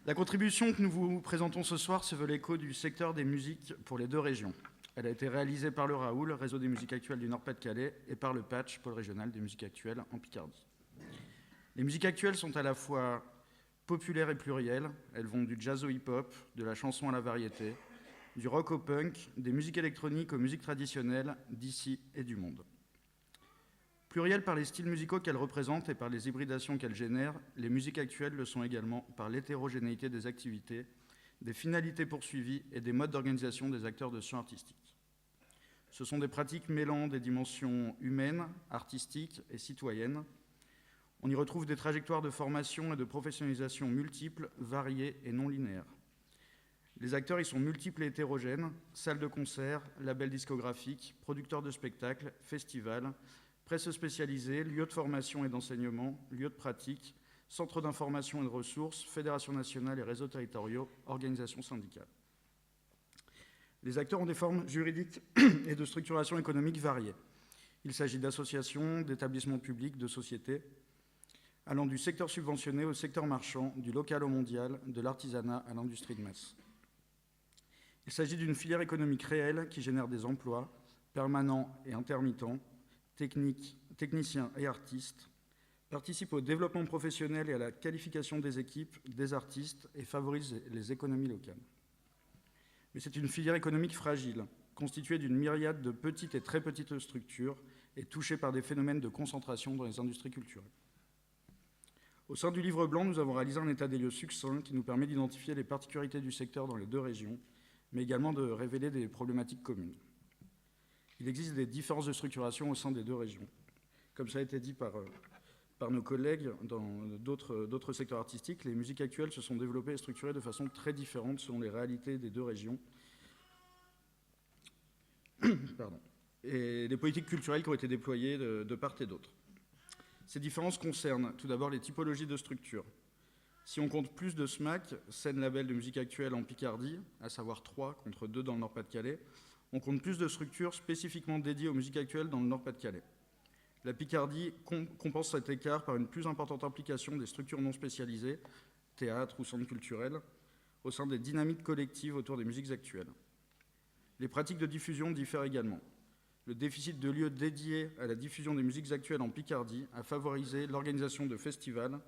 La contribution que nous vous présentons ce soir se veut l'écho du secteur des musiques pour les deux régions. Elle a été réalisée par le Raoul, Réseau des musiques actuelles du Nord-Pas-de-Calais, et par le Patch, pôle régional des musiques actuelles en Picardie. Les musiques actuelles sont à la fois populaires et plurielles. Elles vont du jazz au hip-hop, de la chanson à la variété, du rock au punk, des musiques électroniques aux musiques traditionnelles d'ici et du monde. Plurielles par les styles musicaux qu'elles représentent et par les hybridations qu'elles génèrent, les musiques actuelles le sont également par l'hétérogénéité des activités, des finalités poursuivies et des modes d'organisation des acteurs de son artistique. Ce sont des pratiques mêlant des dimensions humaines, artistiques et citoyennes. On y retrouve des trajectoires de formation et de professionnalisation multiples, variées et non linéaires. Les acteurs y sont multiples et hétérogènes, salles de concert, labels discographiques, producteurs de spectacles, festivals, presse spécialisée, lieux de formation et d'enseignement, lieux de pratique, centres d'information et de ressources, fédérations nationales et réseaux territoriaux, organisations syndicales. Les acteurs ont des formes juridiques et de structuration économique variées. Il s'agit d'associations, d'établissements publics, de sociétés, allant du secteur subventionné au secteur marchand, du local au mondial, de l'artisanat à l'industrie de masse. Il s'agit d'une filière économique réelle qui génère des emplois permanents et intermittents, techniciens et artistes, participe au développement professionnel et à la qualification des équipes, des artistes et favorise les économies locales. Mais c'est une filière économique fragile, constituée d'une myriade de petites et très petites structures et touchée par des phénomènes de concentration dans les industries culturelles. Au sein du livre blanc, nous avons réalisé un état des lieux succinct qui nous permet d'identifier les particularités du secteur dans les deux régions, mais également de révéler des problématiques communes. Il existe des différences de structuration au sein des deux régions. Comme ça a été dit par nos collègues dans d'autres secteurs artistiques, les musiques actuelles se sont développées et structurées de façon très différente selon les réalités des deux régions. Et les politiques culturelles qui ont été déployées de part et d'autre. Ces différences concernent tout d'abord les typologies de structures. Si on compte plus de SMAC, scène label de musique actuelle en Picardie, à savoir 3 contre 2 dans le Nord-Pas-de-Calais, on compte plus de structures spécifiquement dédiées aux musiques actuelles dans le Nord-Pas-de-Calais. La Picardie compense cet écart par une plus importante implication des structures non spécialisées, théâtre ou centres culturels, au sein des dynamiques collectives autour des musiques actuelles. Les pratiques de diffusion diffèrent également. Le déficit de lieux dédiés à la diffusion des musiques actuelles en Picardie a favorisé l'organisation de festivals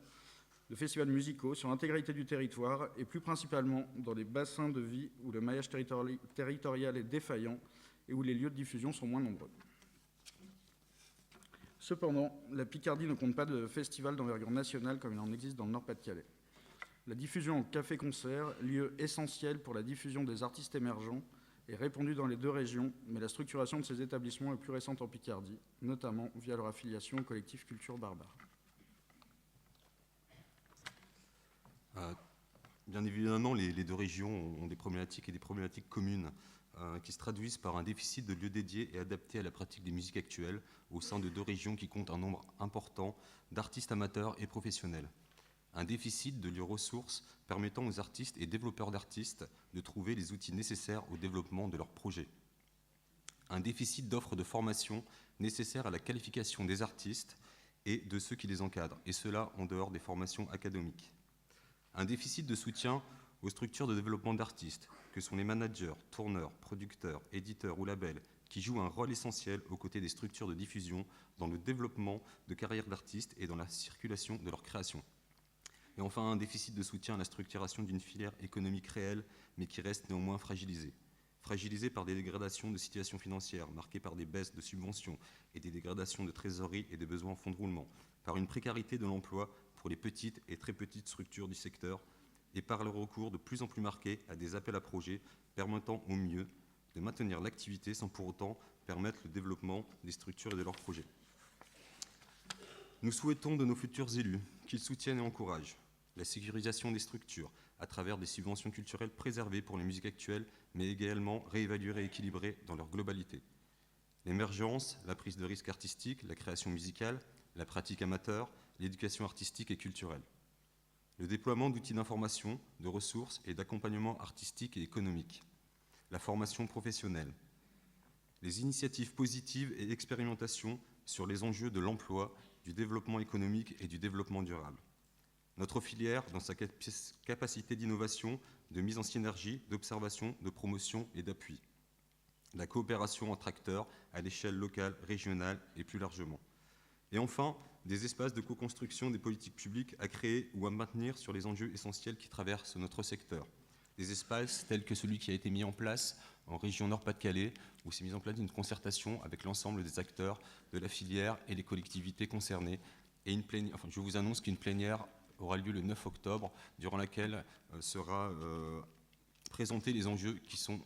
musicaux sur l'intégralité du territoire et plus principalement dans les bassins de vie où le maillage territorial est défaillant et où les lieux de diffusion sont moins nombreux. Cependant, la Picardie ne compte pas de festival d'envergure nationale comme il en existe dans le Nord-Pas-de-Calais. La diffusion en café-concert, lieu essentiel pour la diffusion des artistes émergents, est répandue dans les deux régions, mais la structuration de ces établissements est plus récente en Picardie, notamment via leur affiliation au collectif Culture Barbare. Bien évidemment, les deux régions ont des problématiques et des problématiques communes qui se traduisent par un déficit de lieux dédiés et adaptés à la pratique des musiques actuelles au sein de deux régions qui comptent un nombre important d'artistes amateurs et professionnels. Un déficit de lieux ressources permettant aux artistes et développeurs d'artistes de trouver les outils nécessaires au développement de leurs projets. Un déficit d'offres de formation nécessaires à la qualification des artistes et de ceux qui les encadrent, et cela en dehors des formations académiques. Un déficit de soutien aux structures de développement d'artistes, que sont les managers, tourneurs, producteurs, éditeurs ou labels, qui jouent un rôle essentiel aux côtés des structures de diffusion dans le développement de carrières d'artistes et dans la circulation de leurs créations. Et enfin, un déficit de soutien à la structuration d'une filière économique réelle, mais qui reste néanmoins fragilisée. Fragilisée par des dégradations de situation financière, marquées par des baisses de subventions et des dégradations de trésorerie et des besoins en fonds de roulement, par une précarité de l'emploi pour les petites et très petites structures du secteur, et par le recours de plus en plus marqué à des appels à projets permettant au mieux de maintenir l'activité sans pour autant permettre le développement des structures et de leurs projets. Nous souhaitons de nos futurs élus qu'ils soutiennent et encouragent la sécurisation des structures à travers des subventions culturelles préservées pour les musiques actuelles, mais également réévaluées et équilibrées dans leur globalité. L'émergence, la prise de risque artistique, la création musicale, la pratique amateur, l'éducation artistique et culturelle. Le déploiement d'outils d'information, de ressources et d'accompagnement artistique et économique. La formation professionnelle. Les initiatives positives et expérimentations sur les enjeux de l'emploi, du développement économique et du développement durable. Notre filière, dans sa capacité d'innovation, de mise en synergie, d'observation, de promotion et d'appui. La coopération entre acteurs à l'échelle locale, régionale et plus largement. Et enfin, des espaces de co-construction des politiques publiques à créer ou à maintenir sur les enjeux essentiels qui traversent notre secteur. Des espaces tels que celui qui a été mis en place en région Nord-Pas-de-Calais, où s'est mise en place une concertation avec l'ensemble des acteurs de la filière et les collectivités concernées. Et je vous annonce qu'une plénière aura lieu le 9 octobre, durant laquelle sera présentés les enjeux qui sont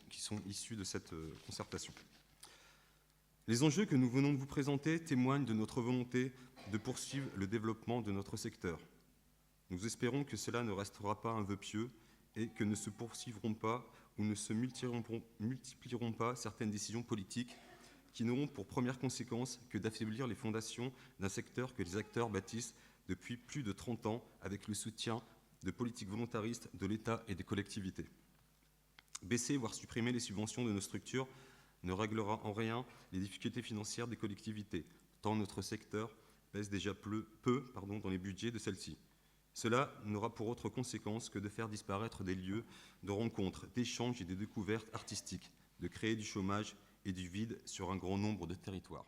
issus de cette concertation. Les enjeux que nous venons de vous présenter témoignent de notre volonté de poursuivre le développement de notre secteur. Nous espérons que cela ne restera pas un vœu pieux et que ne se poursuivront pas ou ne se multiplieront pas certaines décisions politiques qui n'auront pour première conséquence que d'affaiblir les fondations d'un secteur que les acteurs bâtissent depuis plus de 30 ans avec le soutien de politiques volontaristes de l'État et des collectivités. Baisser, voire supprimer les subventions de nos structures ne réglera en rien les difficultés financières des collectivités, tant notre secteur pèse déjà peu dans les budgets de celles-ci. Cela n'aura pour autre conséquence que de faire disparaître des lieux de rencontres, d'échanges et de découvertes artistiques, de créer du chômage et du vide sur un grand nombre de territoires.